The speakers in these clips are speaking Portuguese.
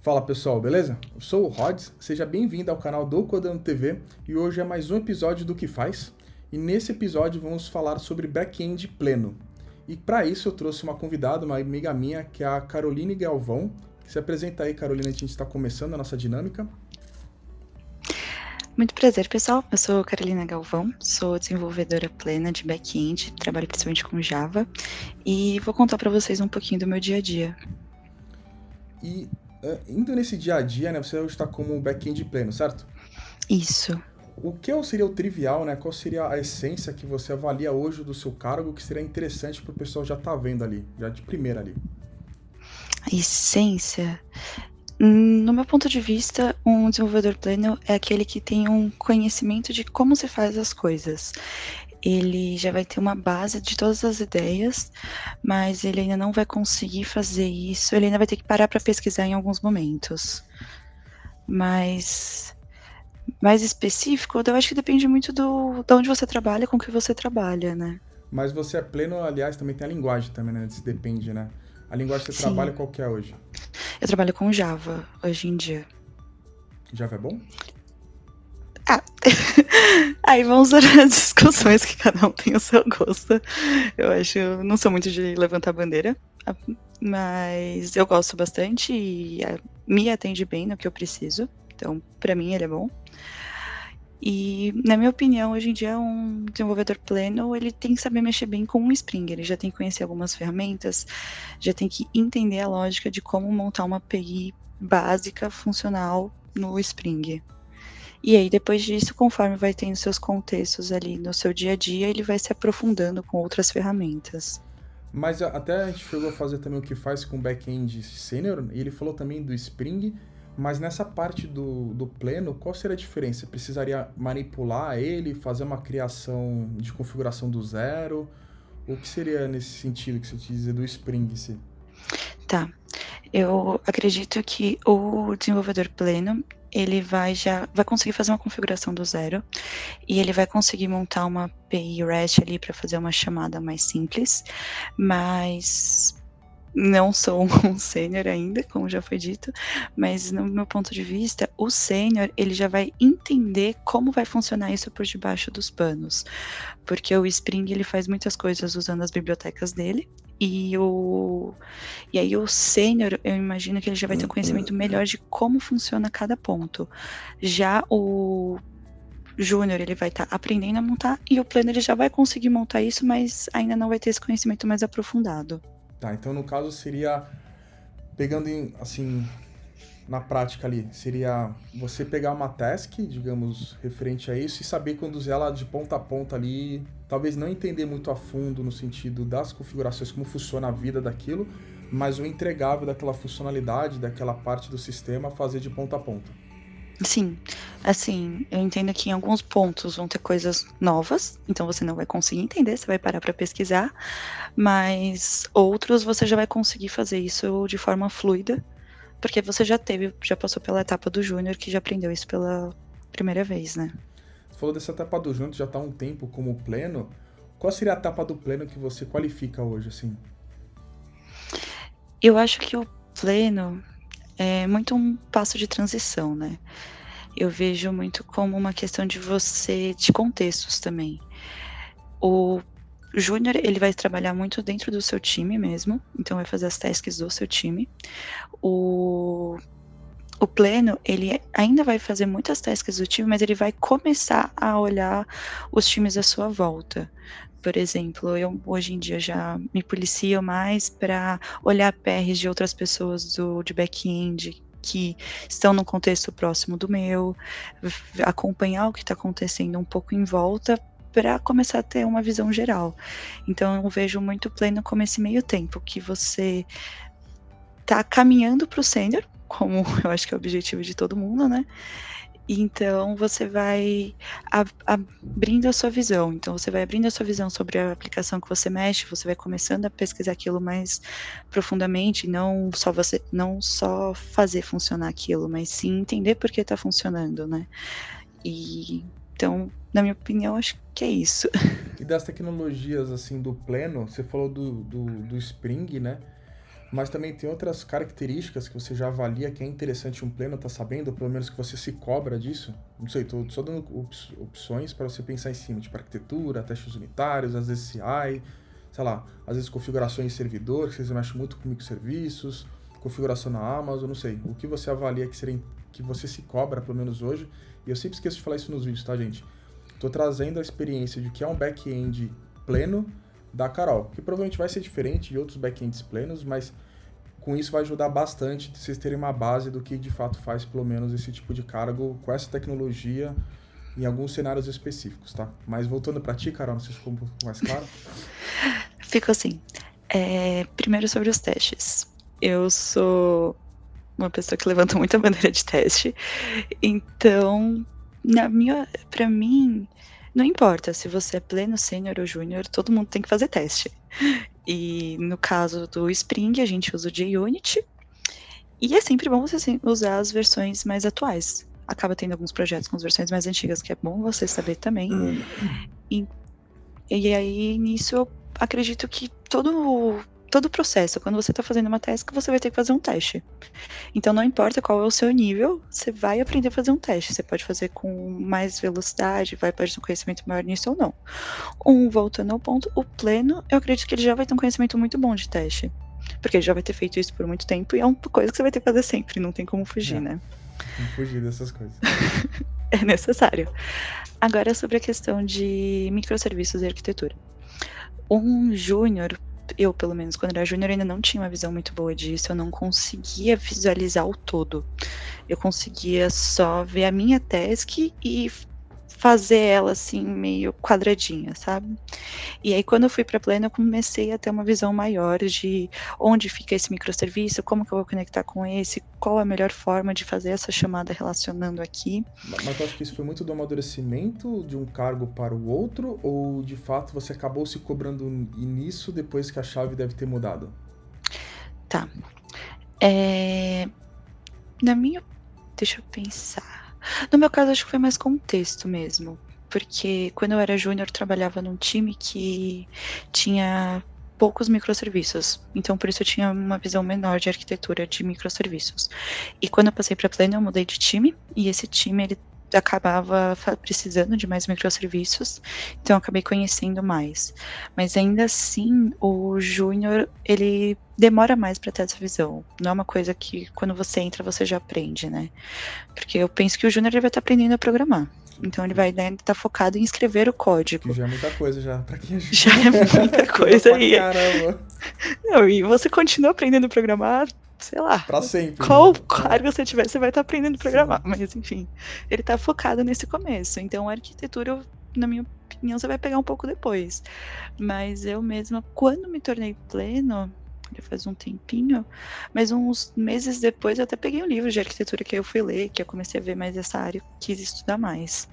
Fala pessoal, beleza? Eu sou o Rods, seja bem-vindo ao canal do Codando TV e hoje é mais um episódio do Que Faz. E nesse episódio vamos falar sobre back-end pleno. E para isso eu trouxe uma convidada, uma amiga minha, que é a Caroline Galvão. Se apresenta aí, Carolina, a gente está começando a nossa dinâmica. Muito prazer, pessoal. Eu sou Carolina Galvão, sou desenvolvedora plena de back-end, trabalho principalmente com Java e vou contar para vocês um pouquinho do meu dia a dia. E indo nesse dia a dia, né, você hoje está como back-end pleno, certo? Isso. O que seria o trivial, né? Qual seria a essência que você avalia hoje do seu cargo que seria interessante para o pessoal já estar vendo ali, já de primeira ali? A essência. No meu ponto de vista, um desenvolvedor pleno é aquele que tem um conhecimento de como se faz as coisas. Ele já vai ter uma base de todas as ideias, mas ele ainda não vai conseguir fazer isso, ele ainda vai ter que parar para pesquisar em alguns momentos. Mas mais específico, eu acho que depende muito de onde você trabalha, com o que você trabalha, né? Mas você é pleno, aliás, também tem a linguagem também, né? Isso depende, né? A linguagem que você Sim, trabalha qual que é hoje? eu trabalho com Java hoje em dia. Java é bom? Ah, aí vamos para as discussões que cada um tem o seu gosto. Eu acho, não sou muito de levantar bandeira, mas eu gosto bastante e me atende bem no que eu preciso. Então, para mim, ele é bom. E, na minha opinião, hoje em dia, um desenvolvedor pleno, ele tem que saber mexer bem com o Spring. Ele já tem que conhecer algumas ferramentas, já tem que entender a lógica de como montar uma API básica, funcional no Spring. E aí, depois disso, conforme vai tendo seus contextos ali no seu dia a dia, ele vai se aprofundando com outras ferramentas. Mas até a gente chegou a fazer também o que faz com back-end sênior, e ele falou também do Spring, mas nessa parte do pleno, qual seria a diferença? Precisaria manipular ele, fazer uma criação de configuração do zero? O que seria nesse sentido que você te dizer do Spring em si? Tá. Eu acredito que o desenvolvedor pleno, ele vai conseguir fazer uma configuração do zero e ele vai conseguir montar uma API REST ali para fazer uma chamada mais simples, mas não sou um sênior ainda, como já foi dito, mas no meu ponto de vista, o sênior, ele já vai entender como vai funcionar isso por debaixo dos panos, porque o Spring, ele faz muitas coisas usando as bibliotecas dele, e aí o sênior, eu imagino que ele já vai ter um conhecimento melhor de como funciona cada ponto. Já o júnior, ele vai estar aprendendo a montar, e o pleno, ele já vai conseguir montar isso, mas ainda não vai ter esse conhecimento mais aprofundado. Tá, então no caso seria, pegando assim, na prática ali, seria você pegar uma task, digamos, referente a isso e saber conduzir ela de ponta a ponta ali, talvez não entender muito a fundo no sentido das configurações, como funciona a vida daquilo, mas o entregável daquela funcionalidade, daquela parte do sistema, fazer de ponta a ponta. Sim, assim, eu entendo que em alguns pontos vão ter coisas novas, então você não vai conseguir entender, você vai parar para pesquisar, mas outros você já vai conseguir fazer isso de forma fluida, porque você já passou pela etapa do júnior, que já aprendeu isso pela primeira vez, né? Você falou dessa etapa do junto, já está há um tempo como pleno. Qual seria a etapa do pleno que você qualifica hoje, assim? Eu acho que o pleno é muito um passo de transição, né? Eu vejo muito como uma questão de contextos também. O júnior, ele vai trabalhar muito dentro do seu time mesmo, então vai fazer as tasks do seu time. O, o pleno, ele ainda vai fazer muitas tasks do time, mas ele vai começar a olhar os times à sua volta. Por exemplo, eu hoje em dia já me policio mais para olhar PRs de outras pessoas de back-end que estão num contexto próximo do meu, acompanhar o que está acontecendo um pouco em volta para começar a ter uma visão geral. Então eu vejo muito pleno como esse meio tempo, que você tá caminhando para o sênior, como eu acho que é o objetivo de todo mundo, né? Então você vai abrindo a sua visão. Então você vai abrindo a sua visão sobre a aplicação que você mexe, você vai começando a pesquisar aquilo mais profundamente, não só fazer funcionar aquilo, mas sim entender por que está funcionando, né? E então, na minha opinião, acho que é isso. E das tecnologias, assim, do pleno, você falou do Spring, né? Mas também tem outras características que você já avalia que é interessante um pleno estar sabendo, ou pelo menos que você se cobra disso. Não sei, tô só dando opções para você pensar em cima, tipo arquitetura, testes unitários, às vezes CI, sei lá, às vezes configurações de servidor, que vocês mexem muito com microserviços, configuração na Amazon, não sei. O que você avalia que seria que você se cobra, pelo menos hoje, e eu sempre esqueço de falar isso nos vídeos, tá, gente? Tô trazendo a experiência de que é um back-end pleno da Carol, que provavelmente vai ser diferente de outros back-ends plenos, mas com isso vai ajudar bastante vocês terem uma base do que de fato faz pelo menos esse tipo de cargo com essa tecnologia em alguns cenários específicos, tá? Mas voltando para ti, Carol, não sei se ficou um pouco mais claro. Ficou assim. Primeiro sobre os testes. Eu sou uma pessoa que levanta muita bandeira de teste, então, pra mim, não importa se você é pleno, sênior ou júnior, todo mundo tem que fazer teste. E no caso do Spring, a gente usa o JUnit, e é sempre bom você usar as versões mais atuais. Acaba tendo alguns projetos com as versões mais antigas, que é bom você saber também. E aí, nisso, eu acredito que todo o processo, quando você está fazendo uma task, você vai ter que fazer um teste. Então, não importa qual é o seu nível, você vai aprender a fazer um teste. Você pode fazer com mais velocidade, pode ter um conhecimento maior nisso ou não. Voltando ao ponto, o pleno, eu acredito que ele já vai ter um conhecimento muito bom de teste. Porque ele já vai ter feito isso por muito tempo e é uma coisa que você vai ter que fazer sempre, não tem como fugir, né? Não fugir dessas coisas. É necessário. Agora, sobre a questão de microserviços e arquitetura. Um júnior, eu pelo menos, quando era júnior, ainda não tinha uma visão muito boa disso, eu não conseguia visualizar o todo. Eu conseguia só ver a minha task e fazer ela assim, meio quadradinha, sabe? E aí, quando eu fui para pleno, eu comecei a ter uma visão maior de onde fica esse microserviço, como que eu vou conectar com esse, qual a melhor forma de fazer essa chamada relacionando aqui. Mas tu acha que isso foi muito do amadurecimento de um cargo para o outro, ou de fato você acabou se cobrando nisso depois que a chave deve ter mudado? Tá. Deixa eu pensar. No meu caso, acho que foi mais contexto mesmo. Porque quando eu era júnior, eu trabalhava num time que tinha poucos microserviços. Então, por isso eu tinha uma visão menor de arquitetura de microserviços. E quando eu passei para pleno, eu mudei de time. E esse time, ele acabava precisando de mais microserviços. Então, eu acabei conhecendo mais. Mas ainda assim, o júnior, ele demora mais para ter essa visão. Não é uma coisa que quando você entra, você já aprende, né? Porque eu penso que o júnior, ele vai estar aprendendo a programar. Então ele vai estar focado em escrever o código. Que já é muita coisa já, pra quem é júnior. Já é muita coisa aí. Caramba. Não, e você continua aprendendo a programar, sei lá. Pra sempre. Qual cargo você tiver, você vai estar aprendendo a programar. Sim. Mas enfim, ele tá focado nesse começo. Então a arquitetura, na minha opinião, você vai pegar um pouco depois. Mas eu mesma, quando me tornei pleno, já faz um tempinho, mas uns meses depois eu até peguei um livro de arquitetura que eu fui ler, que eu comecei a ver mais essa área, quis estudar mais.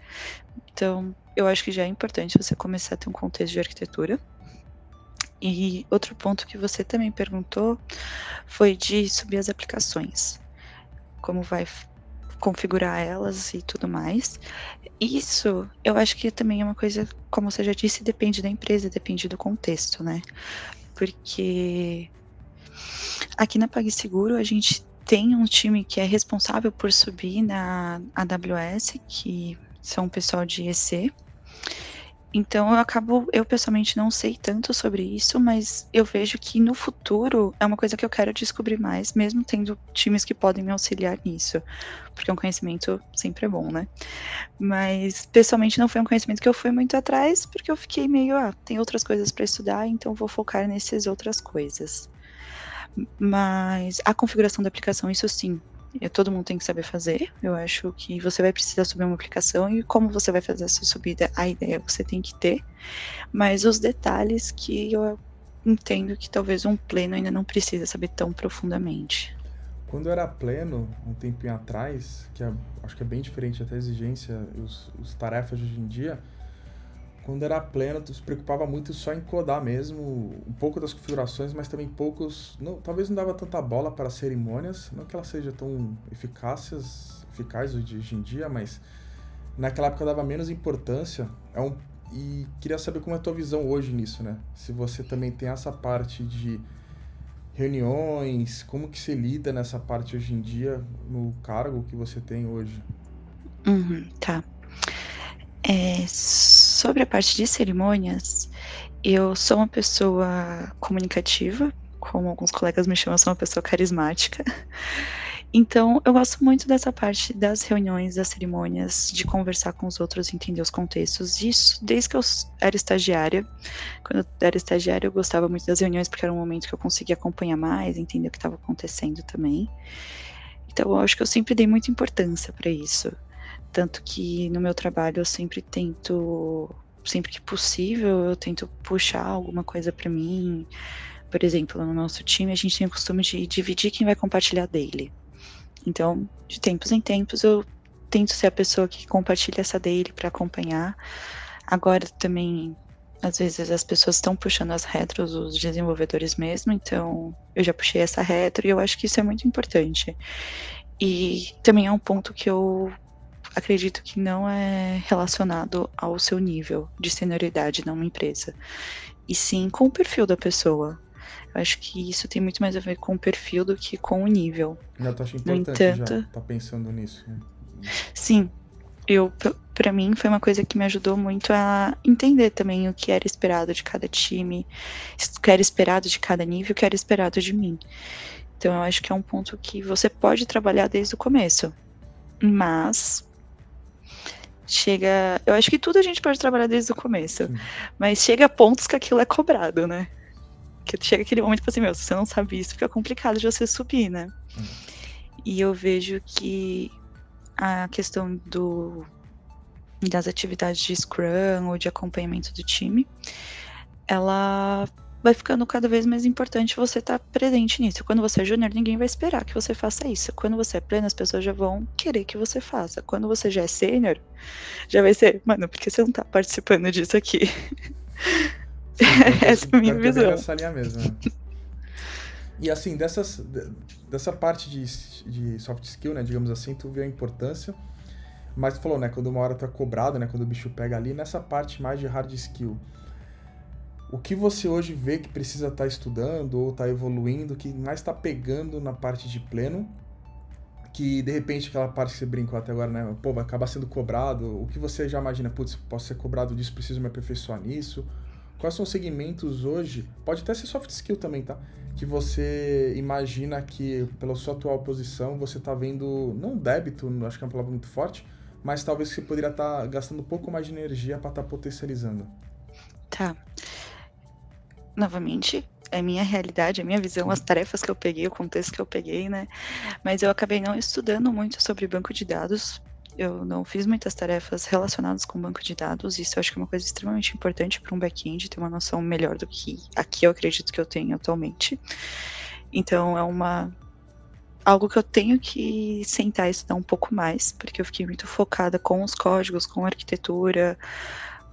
Então, eu acho que já é importante você começar a ter um contexto de arquitetura. E outro ponto que você também perguntou foi de subir as aplicações. Como vai configurar elas e tudo mais. Isso, eu acho que também é uma coisa, como você já disse, depende da empresa, depende do contexto, né? Porque aqui na PagSeguro a gente tem um time que é responsável por subir na AWS, que são o pessoal de EC. Então eu pessoalmente não sei tanto sobre isso, mas eu vejo que no futuro é uma coisa que eu quero descobrir mais, mesmo tendo times que podem me auxiliar nisso, porque um conhecimento sempre é bom, né? Mas pessoalmente não foi um conhecimento que eu fui muito atrás, porque eu fiquei meio, tem outras coisas para estudar, então vou focar nessas outras coisas. Mas a configuração da aplicação, isso sim, todo mundo tem que saber fazer. Eu acho que você vai precisar subir uma aplicação e como você vai fazer essa subida, a ideia você tem que ter. Mas os detalhes que eu entendo que talvez um pleno ainda não precisa saber tão profundamente. Quando eu era pleno, um tempinho atrás, que acho que é bem diferente até a exigência e os tarefas de hoje em dia, quando era pleno, tu se preocupava muito só em codar mesmo, um pouco das configurações, mas também poucos, talvez não dava tanta bola para cerimônias, não que elas sejam tão eficazes hoje em dia, mas naquela época dava menos importância, e queria saber como é a tua visão hoje nisso, né? Se você também tem essa parte de reuniões, como que você lida nessa parte hoje em dia, no cargo que você tem hoje? Tá. Sobre a parte de cerimônias, eu sou uma pessoa comunicativa, como alguns colegas me chamam, eu sou uma pessoa carismática. Então, eu gosto muito dessa parte das reuniões, das cerimônias, de conversar com os outros, entender os contextos. Isso desde que eu era estagiária. Quando eu era estagiária, eu gostava muito das reuniões, porque era um momento que eu conseguia acompanhar mais, entender o que estava acontecendo também. Então, eu acho que eu sempre dei muita importância para isso. Tanto que no meu trabalho eu sempre tento, sempre que possível, eu tento puxar alguma coisa para mim. Por exemplo, no nosso time, a gente tem o costume de dividir quem vai compartilhar daily. Então, de tempos em tempos, eu tento ser a pessoa que compartilha essa daily para acompanhar. Agora também, às vezes, as pessoas estão puxando as retros, os desenvolvedores mesmo, então eu já puxei essa retro e eu acho que isso é muito importante. E também é um ponto que eu acredito que não é relacionado ao seu nível de senioridade numa empresa, e sim com o perfil da pessoa. Eu acho que isso tem muito mais a ver com o perfil do que com o nível. Já tô achando No importante já entanto, tá pensando nisso. sim, para mim foi uma coisa que me ajudou muito a entender também o que era esperado de cada time, o que era esperado de cada nível, o que era esperado de mim. Então eu acho que é um ponto que você pode trabalhar desde o começo, mas eu acho que tudo a gente pode trabalhar desde o começo, mas chega a pontos que aquilo é cobrado, né? Que chega aquele momento que assim, se você não sabe isso, fica complicado de você subir, né? E eu vejo que a questão das atividades de Scrum ou de acompanhamento do time, ela vai ficando cada vez mais importante você estar presente nisso. Quando você é júnior, ninguém vai esperar que você faça isso. Quando você é pleno, as pessoas já vão querer que você faça. Quando você já é sênior, já vai ser, mano, por que você não tá participando disso aqui? Sim, essa é a minha visão. Nessa linha mesmo, né? E assim, dessa parte de soft skill, né, digamos assim, tu vê a importância, mas tu falou, né, quando uma hora tu é cobrado, né, quando o bicho pega ali, nessa parte mais de hard skill, o que você hoje vê que precisa estar estudando ou tá evoluindo, que mais tá pegando na parte de pleno, que de repente aquela parte que você brincou até agora, né, pô, vai acabar sendo cobrado, o que você já imagina, putz, posso ser cobrado disso, preciso me aperfeiçoar nisso? Quais são os segmentos hoje, pode até ser soft skill também, tá? Que você imagina que, pela sua atual posição, você tá vendo, não débito, acho que é uma palavra muito forte, mas talvez você poderia estar gastando um pouco mais de energia para estar potencializando. Tá. Novamente, é minha realidade, é minha visão, as tarefas que eu peguei, o contexto que eu peguei, né? Mas eu acabei não estudando muito sobre banco de dados. Eu não fiz muitas tarefas relacionadas com banco de dados. Isso eu acho que é uma coisa extremamente importante para um back-end, ter uma noção melhor do que aqui eu acredito que eu tenho atualmente. Então é algo que eu tenho que sentar e estudar um pouco mais, porque eu fiquei muito focada com os códigos, com a arquitetura,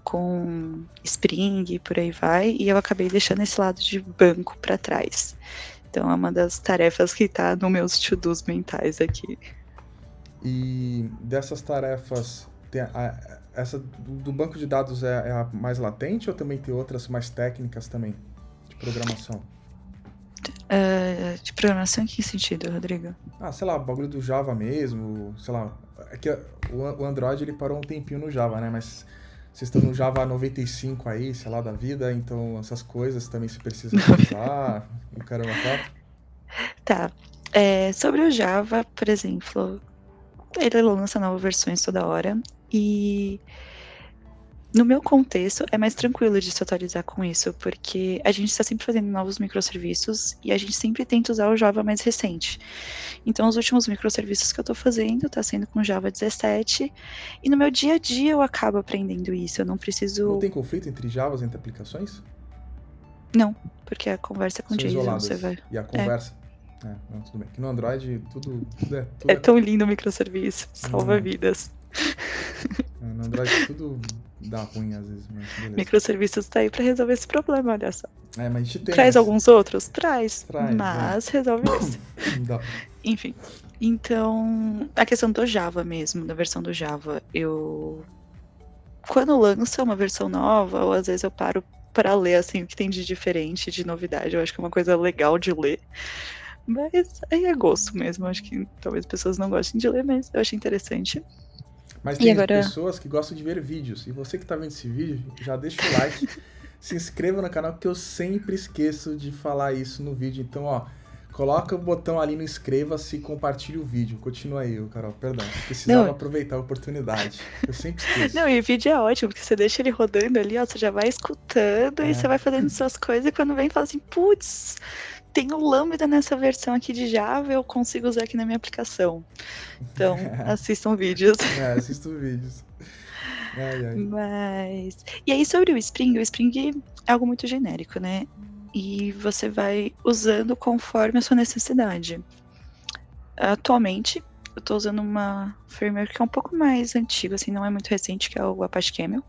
com Spring e por aí vai, e eu acabei deixando esse lado de banco para trás. Então é uma das tarefas que está nos meus to-dos mentais aqui. E dessas tarefas, essa do banco de dados é a mais latente ou também tem outras mais técnicas também, de programação? De programação em que sentido, Rodrigo? Sei lá, bagulho do Java mesmo, sei lá. É que o Android ele parou um tempinho no Java, né? Mas vocês estão no Java 95 aí, sei lá, da vida, então essas coisas também se precisa usar, o caramba, Tá. Sobre o Java, por exemplo, ele lança novas versões toda hora e no meu contexto é mais tranquilo de se atualizar com isso, porque a gente está sempre fazendo novos microserviços e a gente sempre tenta usar o Java mais recente. Então os últimos microserviços que eu estou fazendo está sendo com Java 17 e no meu dia a dia eu acabo aprendendo isso, eu não preciso... Não tem conflito entre Javas, entre aplicações? Não, porque a conversa com São JSON isoladas. você vai... E a conversa? Não, tudo bem. Aqui no Android tudo é tão lindo o microserviço, salva vidas. No Android tudo dá ruim às vezes, mas beleza. Microserviços tá aí pra resolver esse problema, olha só. Mas a gente tem. Traz alguns outros? Traz, mas resolve esse. Dá. Enfim, então, a questão do Java mesmo, da versão do Java, quando lança uma versão nova, ou às vezes eu paro para ler, assim, o que tem de diferente, de novidade. Eu acho que é uma coisa legal de ler. Mas aí é gosto mesmo. Eu acho que talvez as pessoas não gostem de ler, mas eu achei interessante. Mas E tem agora, pessoas que gostam de ver vídeos. E você que tá vendo esse vídeo, já deixa o like, se inscreva no canal, que eu sempre esqueço de falar isso no vídeo. Então, ó, coloca o botão ali no inscreva-se e compartilhe o vídeo. Continua aí, Carol, perdão. Eu precisava não, aproveitar a oportunidade. Eu sempre esqueço. não, e o vídeo é ótimo, porque você deixa ele rodando ali, ó, você já vai escutando e você vai fazendo suas coisas, e quando vem, fala assim, putz, tem o Lambda nessa versão aqui de Java, eu consigo usar aqui na minha aplicação. Então, assistam vídeos. Assisto vídeos. Ai, ai. Mas... E aí, sobre o Spring é algo muito genérico, né? E você vai usando conforme a sua necessidade. Atualmente, eu tô usando uma firmware que é um pouco mais antiga, assim, não é muito recente, que é o Apache Camel.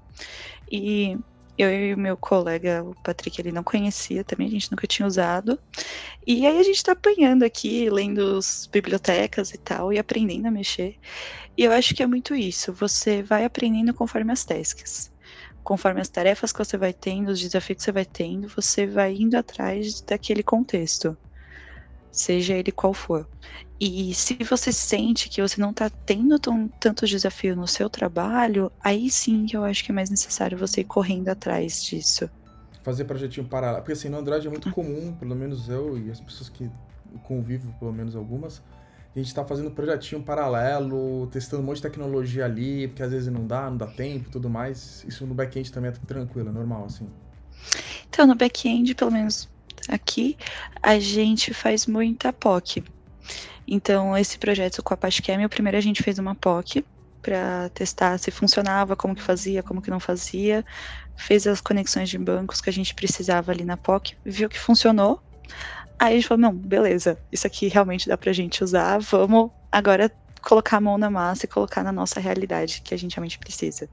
E eu e o meu colega, o Patrick, ele não conhecia também, a gente nunca tinha usado. E aí a gente tá apanhando aqui, lendo as bibliotecas e tal, e aprendendo a mexer. E eu acho que é muito isso, você vai aprendendo conforme as tasks. Conforme as tarefas que você vai tendo, os desafios que você vai tendo, você vai indo atrás daquele contexto, seja ele qual for. E se você sente que você não está tendo tanto desafio no seu trabalho, aí sim que eu acho que é mais necessário você ir correndo atrás disso. Fazer projetinho paralelo. Porque assim, no Android é muito comum, pelo menos eu e as pessoas que convivo, pelo menos algumas, a gente tá fazendo projetinho paralelo, testando um monte de tecnologia ali, porque às vezes não dá tempo e tudo mais. Isso no back-end também é tranquilo, é normal, assim. Então, no back-end, pelo menos aqui, a gente faz muita POC. Então, esse projeto com a Apache Camel, primeiro a gente fez uma POC para testar se funcionava, como que fazia, como que não fazia, fez as conexões de bancos que a gente precisava ali na POC, viu que funcionou. Aí a gente falou, não, beleza, isso aqui realmente dá pra gente usar, vamos agora colocar a mão na massa e colocar na nossa realidade, que a gente realmente precisa.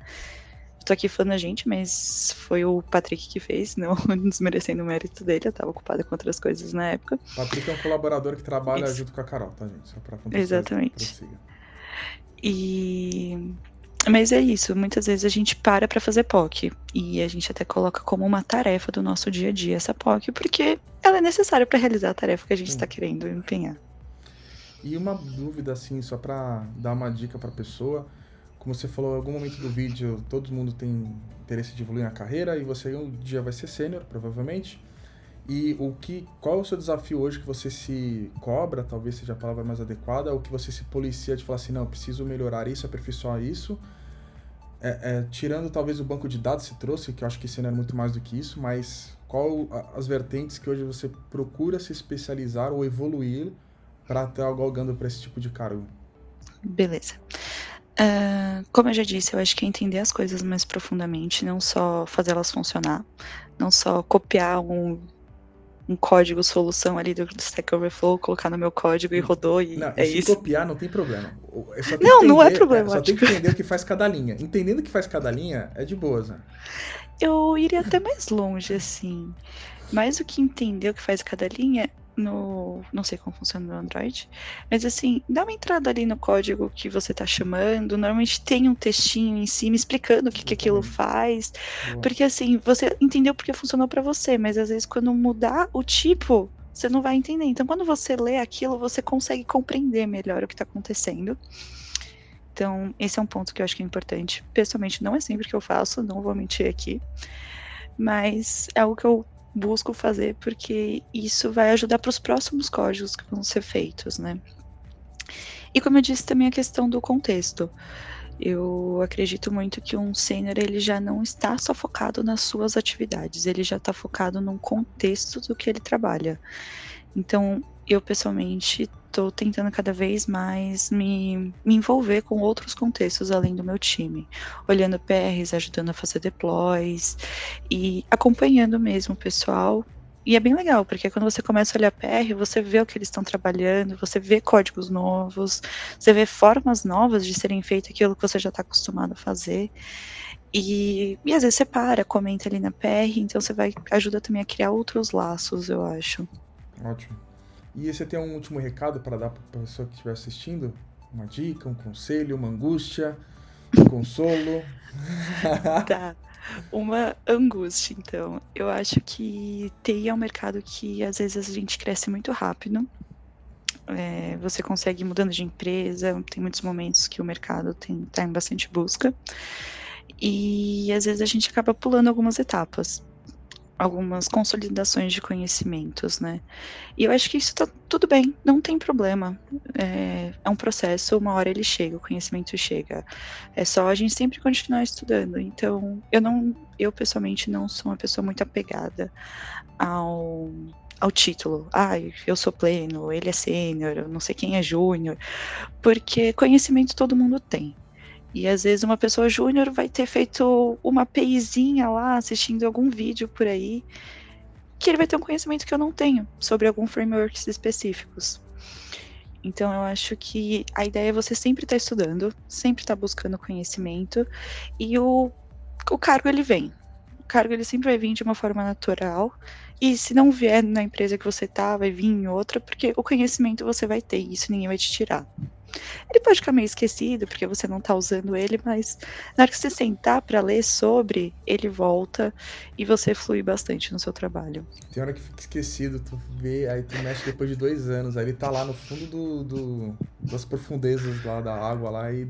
Tô aqui falando a gente, mas foi o Patrick que fez, não desmerecendo o mérito dele, eu tava ocupada com outras coisas na época. Patrick é um colaborador que trabalha Isso. junto com a Carol, tá, gente? Só pra Exatamente. prossiga. Mas é isso, muitas vezes a gente para fazer POC, e a gente até coloca como uma tarefa do nosso dia a dia essa POC, porque ela é necessária para realizar a tarefa que a gente está querendo empenhar. E uma dúvida, assim, só pra dar uma dica pra pessoa, como você falou em algum momento do vídeo, todo mundo tem interesse de evoluir na carreira, e você um dia vai ser sênior, provavelmente. E qual é o seu desafio hoje que você se cobra, talvez seja a palavra mais adequada, ou que você se policia de falar assim, não, eu preciso melhorar isso, aperfeiçoar isso, tirando talvez o banco de dados que você trouxe, que eu acho que esse ano é muito mais do que isso, mas qual as vertentes que hoje você procura se especializar ou evoluir para estar galgando para esse tipo de cargo? Beleza. Como eu já disse, eu acho que é entender as coisas mais profundamente, não só fazer elas funcionar, não só copiar um código solução ali do Stack Overflow, colocar no meu código e rodou e não, é se isso. Copiar não tem problema. Não é problemático. Só tem que entender o que faz cada linha. Entendendo o que faz cada linha, é de boas, né? Eu iria até mais longe, assim. Mais do que entender o que faz cada linha, não sei como funciona no Android, mas assim, dá uma entrada ali no código que você tá chamando, normalmente tem um textinho em cima explicando o que aquilo faz, porque assim, você entendeu porque funcionou para você, mas às vezes quando mudar o tipo, você não vai entender. Então quando você lê aquilo, você consegue compreender melhor o que tá acontecendo. Então, esse é um ponto que eu acho que é importante. Pessoalmente, não é sempre que eu faço, não vou mentir aqui, mas é algo que eu busco fazer porque isso vai ajudar para os próximos códigos que vão ser feitos, né? E como eu disse também a questão do contexto. Eu acredito muito que um sênior ele já não está só focado nas suas atividades, ele já está focado num contexto do que ele trabalha. Então, eu pessoalmente estou tentando cada vez mais me envolver com outros contextos além do meu time, olhando PRs, ajudando a fazer deploys e acompanhando mesmo o pessoal. E é bem legal, porque quando você começa a olhar PR, você vê o que eles estão trabalhando, você vê códigos novos, você vê formas novas de serem feito aquilo que você já está acostumado a fazer. E às vezes você comenta ali na PR, então você ajuda também a criar outros laços, eu acho. Ótimo. E você tem um último recado para dar para a pessoa que estiver assistindo? Uma dica, um conselho, uma angústia? Um consolo? Tá. Uma angústia, então. Eu acho que TI é um mercado que às vezes a gente cresce muito rápido. Você consegue ir mudando de empresa, tem muitos momentos que o mercado tá em bastante busca. E às vezes a gente acaba pulando algumas etapas, algumas consolidações de conhecimentos, né? E eu acho que isso tá tudo bem, não tem problema. É um processo, uma hora ele chega, o conhecimento chega. É só a gente sempre continuar estudando. Então, eu pessoalmente não sou uma pessoa muito apegada ao, ao título. Eu sou pleno, ele é sênior, eu não sei quem é júnior, porque conhecimento todo mundo tem. E às vezes uma pessoa júnior vai ter feito uma APIzinha lá, assistindo algum vídeo por aí, que ele vai ter um conhecimento que eu não tenho sobre algum frameworks específicos. Então eu acho que a ideia é você sempre estar estudando, sempre estar buscando conhecimento, e o cargo ele vem. O cargo ele sempre vai vir de uma forma natural, e se não vier na empresa que você tá, vai vir em outra, porque o conhecimento você vai ter, e isso ninguém vai te tirar. Ele pode ficar meio esquecido porque você não tá usando ele, mas na hora que você sentar para ler sobre, ele volta e você flui bastante no seu trabalho. Tem hora que fica esquecido, tu vê, aí tu mexe depois de 2 anos, aí ele tá lá no fundo das profundezas lá da água lá e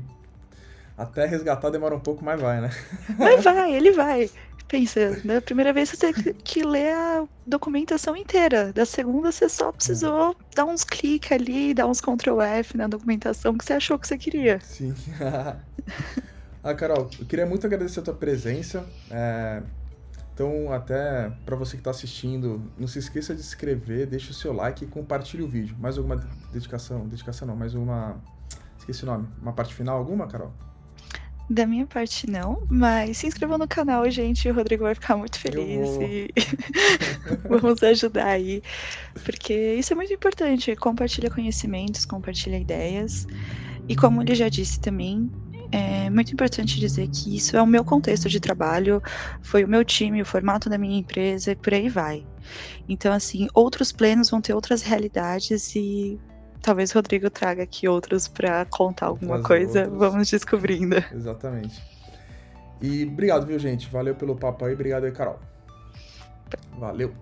até resgatar demora um pouco, mas vai, né? Mas vai, ele vai. Pensa, na primeira vez você tem que ler a documentação inteira. Da segunda você só precisou dar uns cliques ali, dar uns Ctrl F na documentação que você achou que você queria. Sim. Carol, eu queria muito agradecer a tua presença. Então, até para você que está assistindo, não se esqueça de se inscrever, deixa o seu like e compartilhe o vídeo. Mais alguma dedicação não, mais uma... Esqueci o nome. Uma parte final alguma, Carol? Da minha parte não, mas se inscrevam no canal, gente, o Rodrigo vai ficar muito feliz e vamos ajudar aí, porque isso é muito importante, compartilha conhecimentos, compartilha ideias, e como ele já disse também, é muito importante dizer que isso é o meu contexto de trabalho, foi o meu time, o formato da minha empresa e por aí vai. Então, assim, outros plenos vão ter outras realidades e talvez o Rodrigo traga aqui outros para contar alguma coisa, outros. vamos descobrindo. Exatamente. E obrigado, viu, gente? Valeu pelo papo aí, obrigado aí, Carol. Valeu.